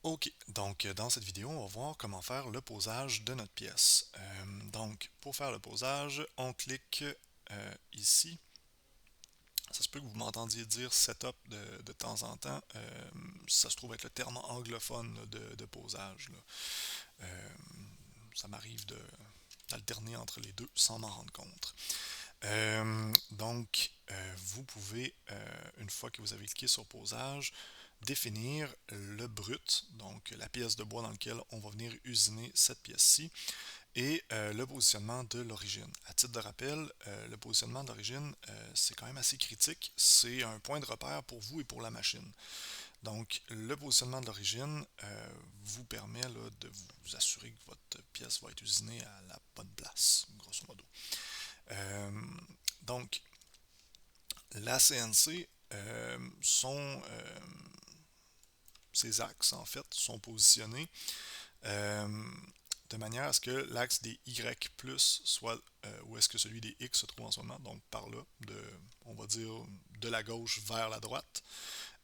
Ok, donc dans cette vidéo, on va voir comment faire le posage de notre pièce. Donc, pour faire le posage, on clique ici. Ça se peut que vous m'entendiez dire setup de temps en temps. Ça se trouve être le terme anglophone là, de posage, là. Euh, Ça m'arrive d'alterner entre les deux sans m'en rendre compte. Vous pouvez, une fois que vous avez cliqué sur posage, définir le brut, donc la pièce de bois dans laquelle on va venir usiner cette pièce-ci, et le positionnement de l'origine. À titre de rappel, le positionnement d'origine, c'est quand même assez critique. C'est un point de repère pour vous et pour la machine. Donc, le positionnement de l'origine vous permet là, de vous assurer que votre pièce va être usinée à la bonne place, grosso modo. Euh, donc, la CNC, ses axes, en fait, sont positionnés euh, de manière à ce que l'axe des Y plus soit où est-ce que celui des X se trouve en ce moment, donc par là, on va dire de la gauche vers la droite.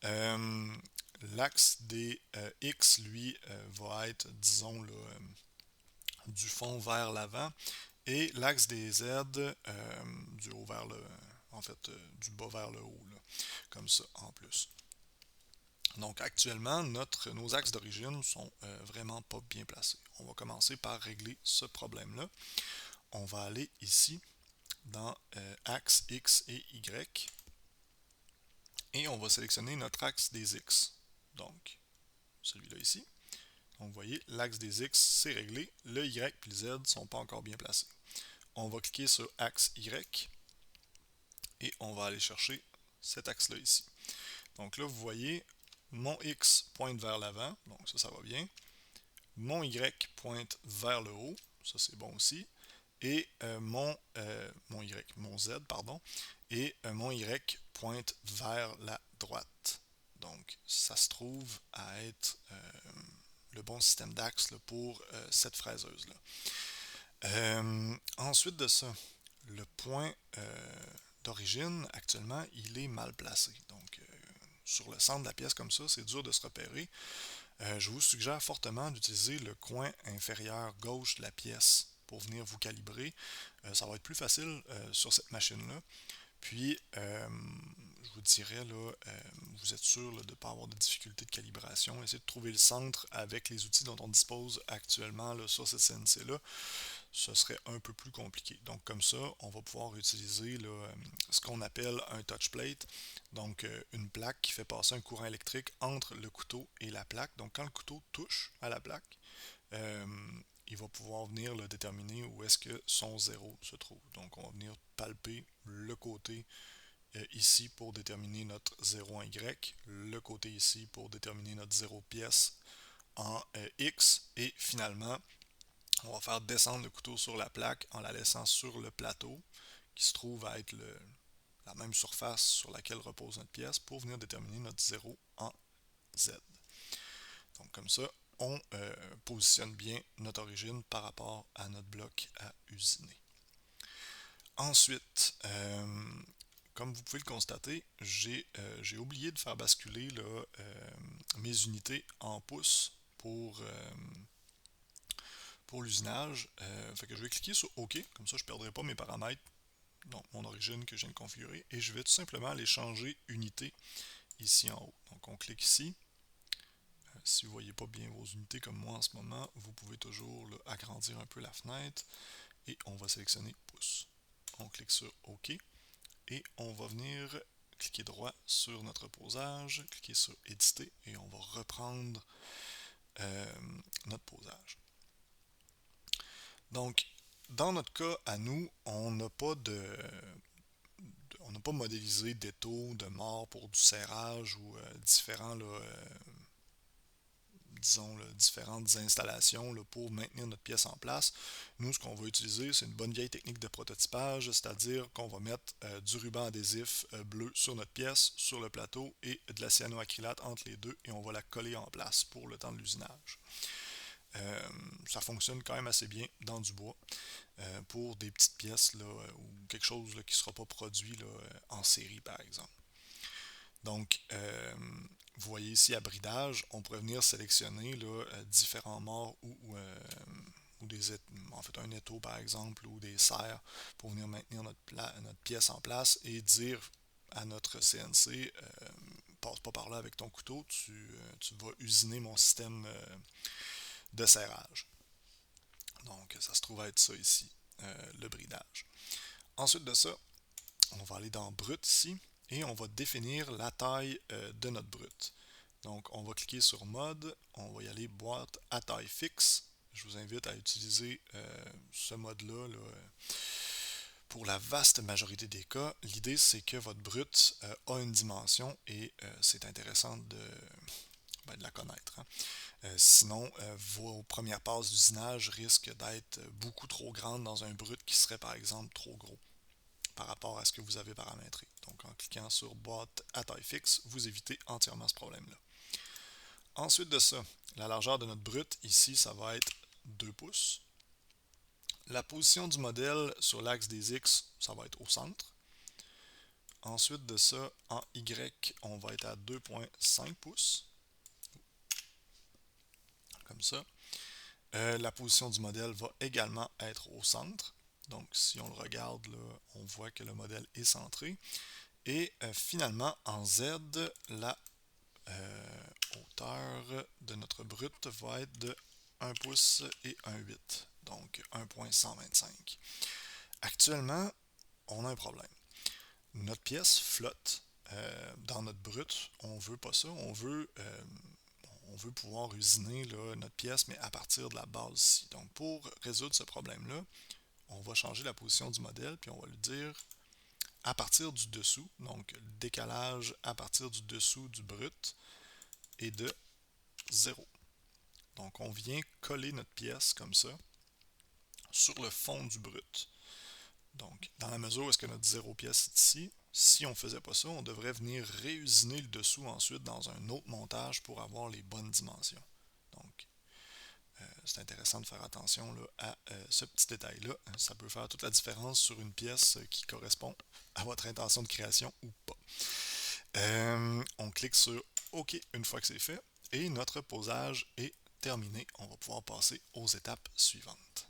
Euh, L'axe des X, lui, va être, disons, là, du fond vers l'avant, et l'axe des Z, du haut vers le, en fait, du bas vers le haut, là, comme ça, en plus. Donc actuellement, nos axes d'origine sont vraiment pas bien placés. On va commencer par régler ce problème-là. On va aller ici dans axe X et Y et on va sélectionner notre axe des X. Donc celui-là ici. Donc vous voyez, l'axe des X c'est réglé, le Y et le Z ne sont pas encore bien placés. On va cliquer sur axe Y et on va aller chercher cet axe-là ici. Donc là, vous voyez, mon X pointe vers l'avant, donc ça va bien. Mon Y pointe vers le haut, ça c'est bon aussi. Et mon Z, pardon, et mon Y pointe vers la droite. Donc, ça se trouve à être le bon système d'axe pour cette fraiseuse-là. Ensuite de ça, le point d'origine, actuellement, il est mal placé. Donc, sur le centre de la pièce comme ça, c'est dur de se repérer. Je vous suggère fortement d'utiliser le coin inférieur gauche de la pièce pour venir vous calibrer. Ça va être plus facile sur cette machine-là. Puis, je vous dirais, là, vous êtes sûr là, de ne pas avoir de difficultés de calibration. Essayez de trouver le centre avec les outils dont on dispose actuellement là, sur cette CNC-là. Ce serait un peu plus compliqué. Donc, comme ça, on va pouvoir utiliser là, ce qu'on appelle un touch plate. Donc, une plaque qui fait passer un courant électrique entre le couteau et la plaque. Donc, quand le couteau touche à la plaque, euh, il va pouvoir venir le déterminer où est-ce que son zéro se trouve. Donc, on va venir palper le côté ici pour déterminer notre zéro en Y, le côté ici pour déterminer notre zéro pièce en X, et finalement, on va faire descendre le couteau sur la plaque en la laissant sur le plateau, qui se trouve à être la même surface sur laquelle repose notre pièce, pour venir déterminer notre zéro en Z. Donc comme ça, on positionne bien notre origine par rapport à notre bloc à usiner. Ensuite, comme vous pouvez le constater, j'ai oublié de faire basculer là, mes unités en pouces pour l'usinage. Fait que je vais cliquer sur OK, comme ça je ne perdrai pas mes paramètres, donc mon origine que je viens de configurer, et je vais tout simplement aller changer unité ici en haut. Donc on clique ici. Si vous ne voyez pas bien vos unités comme moi en ce moment, vous pouvez toujours là, agrandir un peu la fenêtre et on va sélectionner pouce. On clique sur OK et on va venir cliquer droit sur notre posage, cliquer sur éditer et on va reprendre euh, notre posage. Donc, dans notre cas à nous, on n'a pas modélisé d'étau, de mort pour du serrage ou différents là, disons, là, différentes installations là, pour maintenir notre pièce en place. Nous, ce qu'on va utiliser, c'est une bonne vieille technique de prototypage, c'est-à-dire qu'on va mettre du ruban adhésif bleu sur notre pièce, sur le plateau, et de la cyanoacrylate entre les deux, et on va la coller en place pour le temps de l'usinage. Euh, Ça fonctionne quand même assez bien dans du bois pour des petites pièces là, ou quelque chose là, qui ne sera pas produit là, en série, par exemple. Donc, vous voyez ici à bridage, on pourrait venir sélectionner là, différents morts ou en fait un étau par exemple, ou des serres pour venir maintenir notre pièce en place et dire à notre CNC, passe pas par là avec ton couteau, tu vas usiner mon système de serrage. Donc ça se trouve être ça ici, le bridage. Ensuite de ça, on va aller dans brut ici et on va définir la taille de notre brut. Donc on va cliquer sur mode, on va y aller boîte à taille fixe. Je vous invite à utiliser ce mode-là là, pour la vaste majorité des cas. L'idée c'est que votre brut a une dimension et c'est intéressant de la connaître. Hein. Sinon, vos premières passes d'usinage risquent d'être beaucoup trop grandes dans un brut qui serait par exemple trop gros par rapport à ce que vous avez paramétré. Donc en cliquant sur boîte à taille fixe, vous évitez entièrement ce problème-là. Ensuite de ça, la largeur de notre brut, ici, ça va être 2 pouces. La position du modèle sur l'axe des X, ça va être au centre. Ensuite de ça, en Y, on va être à 2,5 pouces. Comme ça. La position du modèle va également être au centre. Donc si on le regarde, là, on voit que le modèle est centré. Et finalement, en Z, la hauteur de notre brut va être de 1 pouce et 1,8. Donc 1,125. Actuellement, on a un problème. Notre pièce flotte dans notre brut. On ne veut pas ça. On veut pouvoir usiner là, notre pièce, mais à partir de la base ici. Donc pour résoudre ce problème-là, on va changer la position du modèle, puis on va lui dire à partir du dessous, donc le décalage à partir du dessous du brut est de 0. Donc on vient coller notre pièce comme ça sur le fond du brut. Donc dans la mesure où est-ce que notre 0 pièce est ici, si on ne faisait pas ça, on devrait venir réusiner le dessous ensuite dans un autre montage pour avoir les bonnes dimensions. Donc c'est intéressant de faire attention là, à ce petit détail-là. Ça peut faire toute la différence sur une pièce qui correspond à votre intention de création ou pas. On clique sur OK une fois que c'est fait et notre posage est terminé. On va pouvoir passer aux étapes suivantes.